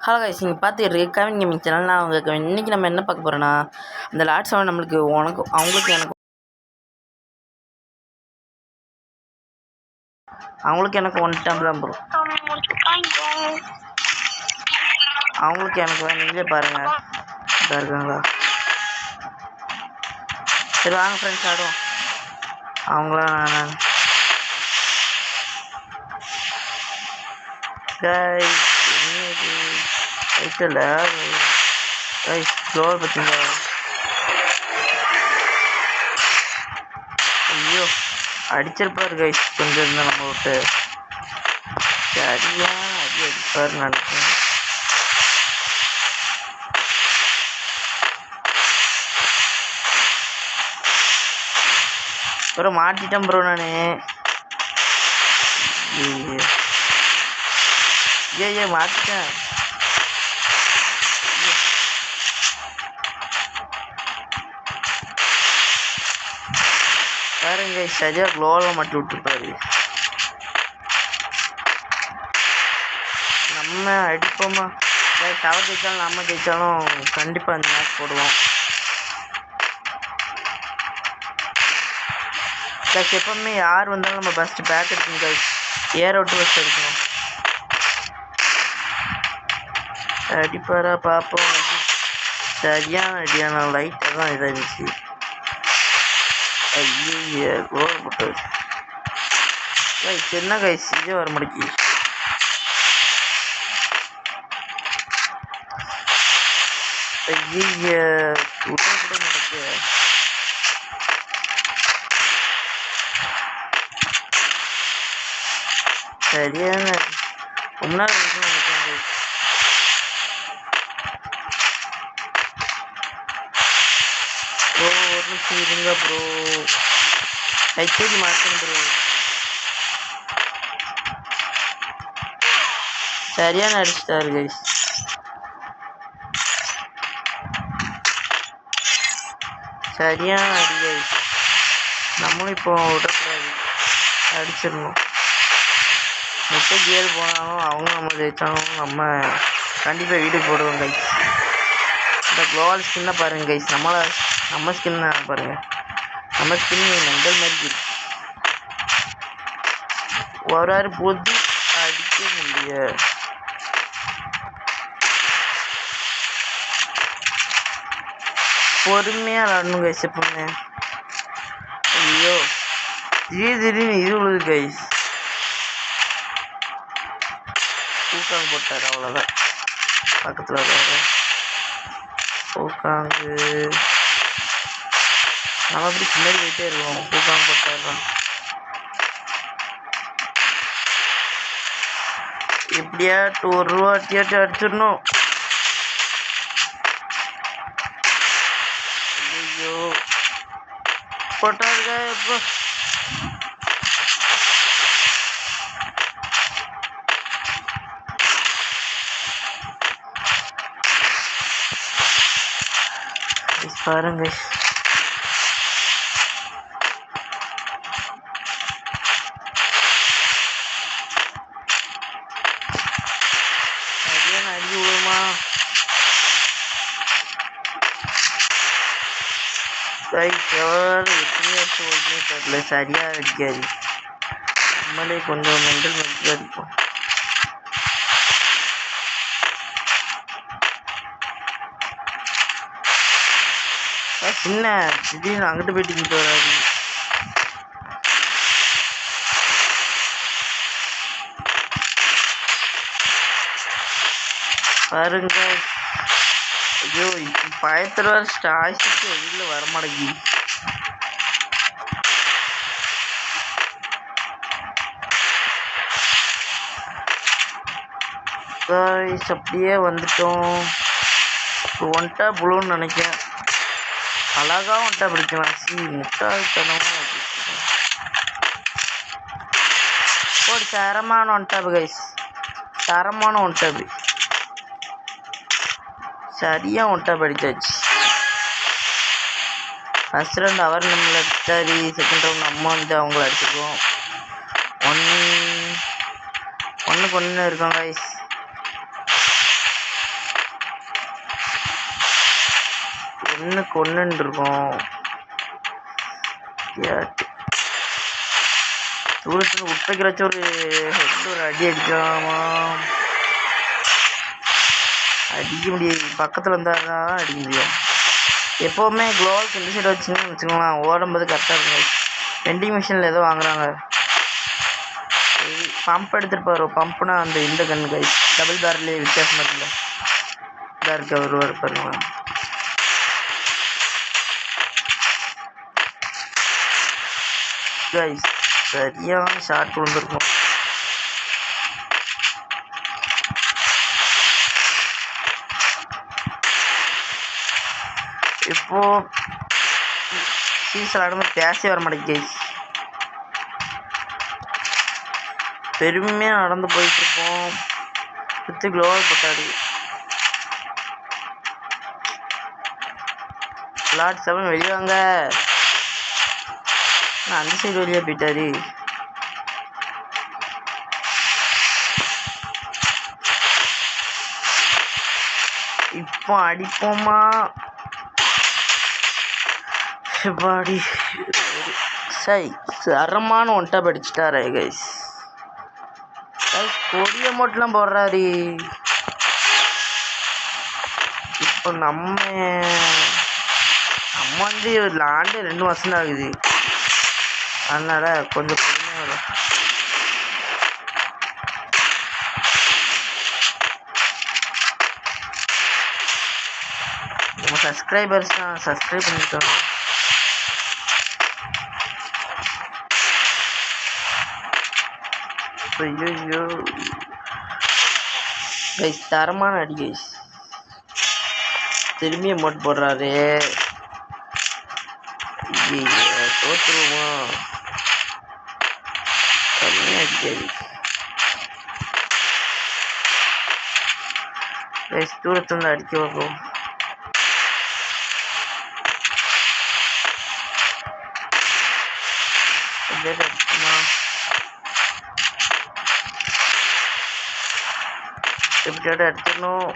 Hello guys, நீங்கள் பார்த்துக்கிட்டு Kavin gaming channel. நான் அவங்க கவின். இன்றைக்கி நம்ம என்ன பார்க்க போகிறோன்னா, அந்த லாட் செவன் நம்மளுக்கு அவங்களுக்கு எனக்கு ஒன் டைம் தான் ப்ரோ. அவங்களுக்கு எனக்கு தான். நீங்களே பாருங்கள், இதாக இருக்காங்களா? சரி வாங்க ஃப்ரெண்ட்ஸ் ஆடுவோம். அவங்களாம் நான் கைஸ் இல்லை கைஸ் ஃப்ளோர் பார்த்தீங்களா? ஐயோ அடிச்சிருப்பாரு கைஸ். கொஞ்சம் இருந்தால் நம்ம விட்டு சரியா அடிப்பார் நினைக்கிறேன். ப்ரோ மாட்டிட்டேன் ப்ரோ நான். ஏ மாட்டிட்டேன். பாருங்க சரியாக க்ளோவில் மாட்டி விட்டுருப்பாரு. நம்ம அடிப்போமா? டவர் ஜெயிச்சாலும் நம்ம ஜெயிச்சாலும் கண்டிப்பாக அந்த மேட்ச் போடுவோம். கைஸ் எப்பவுமே யார் வந்தாலும் நம்ம ஃபஸ்ட்டு பேக் எடுக்கணும் கைஸ். ஏர் அவுட்டு ஃபஸ்ட் எடுக்கணும். அடிப்பாரா பார்ப்போம். சரியான அடியான லைட்டாக தான் இதாகிடுச்சு. ஐயோ கோல் போட்டாரு கைஸ். என்ன கைஸ் இதே வர முடிக்கி. ஐயோ விட்டா கூட நடக்கு. சரியான ரொம்ப நேரம் நினைக்கிறேன். ப்ரோ ஒரு நிமிஷம் இருங்க ப்ரோ. ஹெச்டி மாற்றணும் ப்ரோ. சரியான அடிச்சிட்டாரு கைஸ். சரியான அடி கைஸ். நம்மளும் இப்போ விடக்கூடாது, அடிச்சிடணும். முட்டை கேள் போனாலும் அவங்க நம்ம ஜெயிச்சாலும் நம்ம கண்டிப்பாக வீட்டுக்கு போடுவோம் கைஸ். இந்த க்ளோவல் ஸ்கின்னை பாருங்கள் கைஸ். நம்ம ஸ்கின்னை பாருங்கள். நம்ம ஸ்கின் மெண்டல் மாதிரி இருக்கு. ஒரு பொது அடிக்க முடியாது. பொறுமையாக விளாடணும் கைஸ் எப்பவுமே. ஐயோ திடீர்னு இது உழுது கைஸ். பூக்காங்க போட்டார் அவ்வளோதான். பக்கத்தில் வர பூக்காங்கு நம்ம அப்படி பின்னாடி போயிட்டே இருக்கோம். பூக்காங்க போட்டார் எப்படியாட்டு ஒரு ரூபா அட்டியாட்டி அடிச்சிடணும். ஐயோ போட்டாருங்க இப்போ. பாருங்க அடி விடுமா? தெரியல. சரியா அடிக்காது. நம்மளே கொஞ்சம் மெண்டல் மென்டல் அடிப்போம். சின்ன திடீர்னு அங்கிட்டு போயிட்டு இங்கிட்டு வராது. பாருங்க ஐயோ பயத்துல ஸ்டாய்ஸுக்கு வெளியில் வரமாட்டேங்கி. அப்படியே வந்துட்டோம். ஒன்ட்டா புழுன்னு நினைக்கிறேன். அழகா ஒன்ட்டா பிடிக்கலாம். முட்டாள்தனமும் ஒரு தரமான ஒன்ட்டாப்பு கைஸ். தரமான ஒன்ட்டாப்பு. சரியாக ஒன்ட்டா படித்தாச்சு. ஃபஸ்ட் ரவுண்ட் அவர் நம்மளை அடித்தாரு. செகண்ட் ரவுண்ட் நம்ம வந்து அவங்கள அடிச்சுக்குவோம். ஒன்றுக்கு ஒன்று இருக்கோம் கைஸ். ஒன்றுக்கு ஒன்றுன்னு இருக்கும். தூரத்தில் விட்டுக்கிறாச்சும் ஒரு ஹெட் ஒரு அடி அடிக்கலாமா? அடிக்க முடியாது, பக்கத்தில் இருந்தால் தான் அடிக்க முடியும். எப்போவுமே க்ளோவல்ஸ் இந்த சைடு வச்சுன்னு வச்சுக்கோங்களேன், ஓடும்போது கரெக்டாக இருக்கும். வெண்டிங் மிஷினில் ஏதோ வாங்குறாங்க, பம்ப் எடுத்துகிட்டு போகிறோம். பம்ப்னா அந்த இந்த கன்று கைஸ், டபுள் பேரல்லே வித்தியாசமாக இல்லை, இதாக இருக்க ஒருவர் பாருங்க கைஸ். சரியான ஷார்ட் விழுந்துருக்கும். இப்போ சீசன் ஆடும்போது பேசவே வர மாட்டேங்குது கைஸ். பெருமையாக நடந்து போயிட்டுருப்போம், சுற்றி க்ளோவல் போட்டாடி. லார்ட் 7 வெளியே வாங்க. அந்த சைடு வெளியே போயிட்டாரு. இப்போ அடிப்போமா? பாடி சரி, தரமான ஒன்ட்டா படிச்சுட்டாரே கைஸ். கொடிய மட்டும்லாம் போடுறாரு. இப்போ நம்ம வந்து லாண்டு 2 வருஷம் தான் ஆகுது, அதனால கொஞ்சம் பொறுமையாக வரும். நம்ம சப்ஸ்கிரைபர்ஸ் தான், சப்ஸ்கிரைப் பண்ணிட்டோம். ஐயோ கைஸ், தரமான அடி கைஸ். திரும்பி அமௌண்ட் போடுறாரு. தோற்றுருவோமா? கம்மியாக அடிக்காது கைஸ், தூரத்துலேருந்து அடிக்க வைப்போம். அடிக்குமா? எப்படியாவது அடிச்சிடணும்.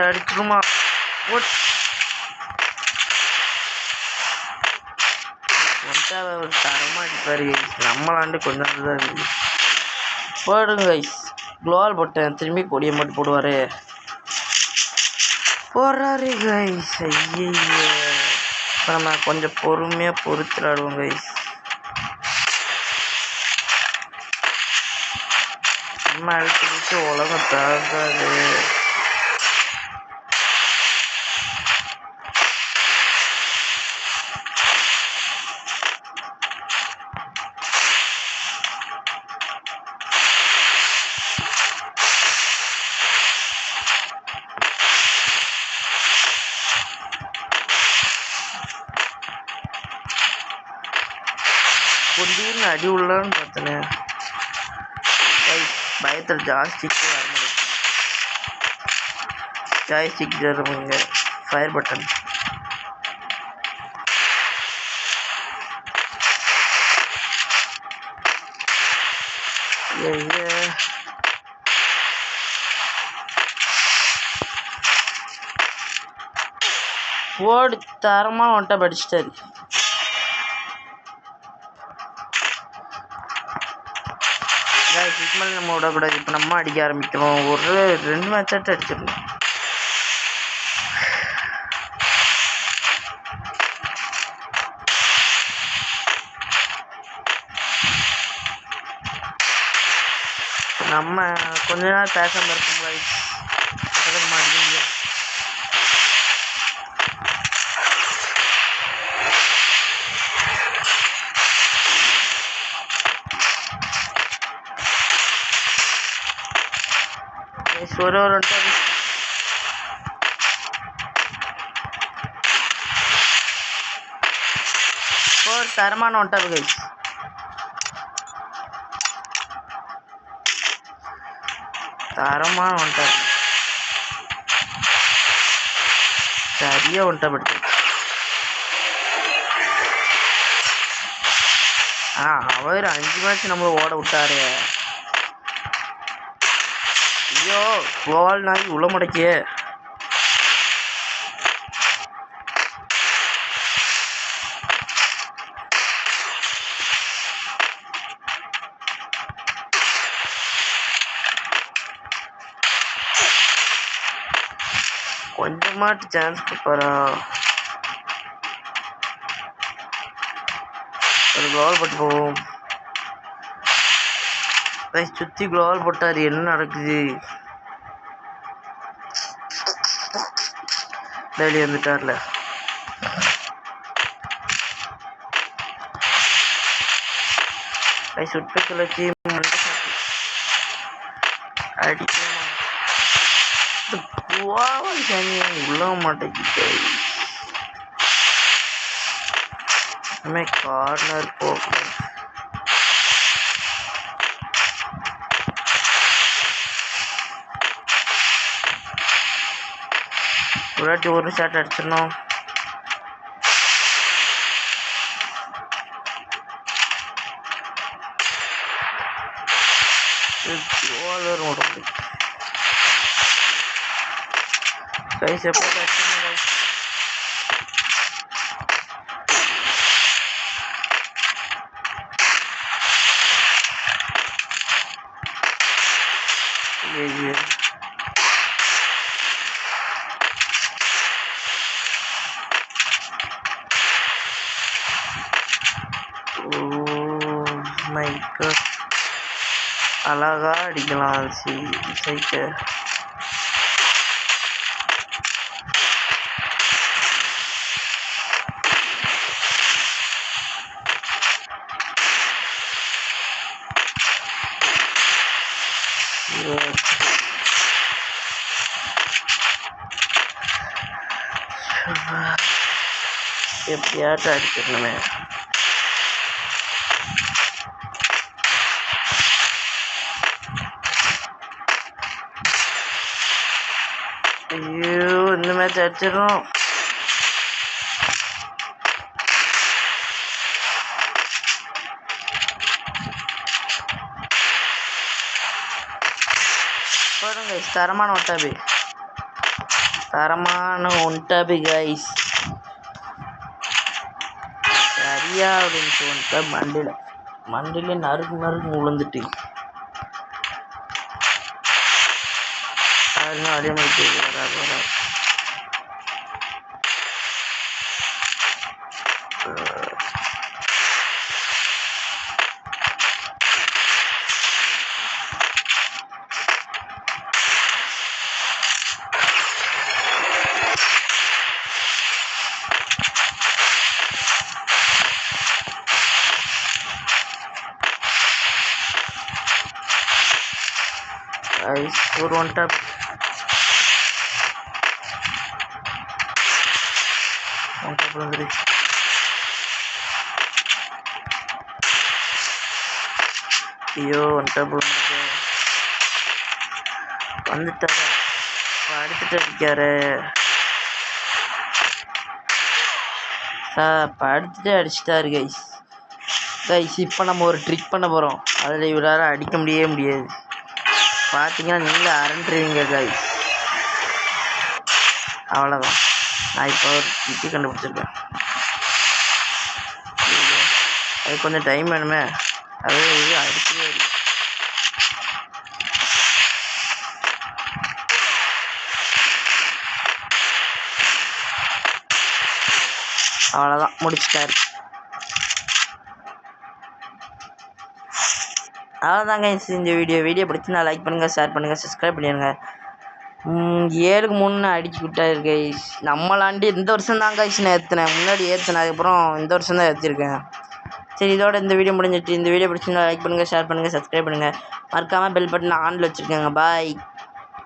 அடிச்சிருமா? ஒரு தரமாக அடிப்பாரு. நம்மளாண்டு கொஞ்சம் தான் இருக்குது. போடுங்க கைஸ், க்ளோவால் போட்டேன், திரும்பி கொடியை மட்டும் போடுவார். போடுறாரு கைஸ். ஐயோ, இப்போ நம்ம கொஞ்சம் பொறுமையாக பொறுத்துலாடுவோம் கைஸ். நம்ம அழுத்திட்டு உலகம் தாங்காது. திடீர்னு அடி உள்ளான்னு பார்த்தேன், பயத்தில் ஜாய்ஸ்டிக் வர முடியும். ஜாய்ஸ்டிக் தருவங்க, ஃபயர் பட்டன். ஓடு தரமாக வந்துட்டா படிச்சுட்டாரு. இதுக்கு மேலே நம்ம விடக்கூடாது. இப்போ நம்ம அடிக்க ஆரம்பிக்கிறோம். ஒரு 2 மேட்சாட்டு அடிச்சிடணும். நம்ம கொஞ்ச நேரம் பேசாமல் இருக்கும்போது நம்ம அடிக்க முடியும். ஒரு தரமான ஒன்ட்டாது கைஸ். தரமான ஒன்ட்டாது, சரியா ஒன்ட்டா படுத்து. அவர் 5 மேட்ச் நம்மளை ஓட விட்டாரு. ஐயோ கோவால் நாய் உள்ள முடக்கிய. கொஞ்சமாட்டு சான்ஸ் கொடுப்பாரா? ஒரு குளோவல் போட்டு போவோம். சுற்றி குளோவல் போட்டார். என்ன நடக்குது? வெளியே வந்துட்டார்ல. சுட்டு கிளச்சி அடிக்கணும். உள்ள மாட்டேங்கிட்டு கார்னர் போகணும். ஒரு வாட்டி ஒரு ஷாட் அடிச்சிடணும். கைஸ் எப்போ அடிச்சிடணும். அழகா அடிக்கலாம். சைக்க எப்படியாட்டும் அடிச்சிடணுமே. ஐயோ இந்த மேட்ச் அடிச்சிடும். பாருங்க தரமான ஒன்டாபி, தரமான ஒன்டாபி கைஸ். சரியா அப்படின்னு வந்துட்டா மண்டில நறுக்கு விழுந்துட்டு அதே மாதிரி வராது. ஒரு ஒன் டாப் வந்துருச்சு. ஐயோ ஒன் டாப் வந்துட்டாரு. அடுத்துட்டு அடிக்காரு. அடுத்துட்டு அடிச்சிட்டாரு கைஸ். இப்போ நம்ம ஒரு ட்ரிக் பண்ண போகிறோம். அதில் இவரால் அடிக்க முடியாது. பார்த்தீங்கன்னா நீங்களே அரண்டுருவீங்க கைஸ். அவ்வளோதான். நான் இப்போ ஒரு ட்ரிக்கு கண்டுபிடிச்சிருக்கேன். அது கொஞ்சம் டைம் வேணுமே. அது அடிக்கவே அவ்வளோதான், முடிச்சிட்டாரு. அவ்வளோதாங்க இந்த வீடியோ பிடிச்சிருந்தா லைக் பண்ணுங்கள், ஷேர் பண்ணுங்கள், சப்ஸ்கிரைப் பண்ணிடுங்க. 7-3 அடிச்சு விட்டாரு கைஸ். நம்மளாண்டி இந்த வருஷம் தான் கைஸ் நான் ஏற்றினேன். முன்னாடி ஏற்றினேன், அதுக்கப்புறம் இந்த வருஷம் தான் ஏற்றிருக்கேன். சரி, இதோட இந்த வீடியோ முடிஞ்சிட்டு. இந்த வீடியோ பிடிச்சிருந்தா லைக் பண்ணுங்கள், ஷேர் பண்ணுங்கள், சப்ஸ்கிரைப் பண்ணுங்கள். மறக்காமல் பெல் பட்டன் ஆனில் வச்சுருக்கேங்க. பாய்.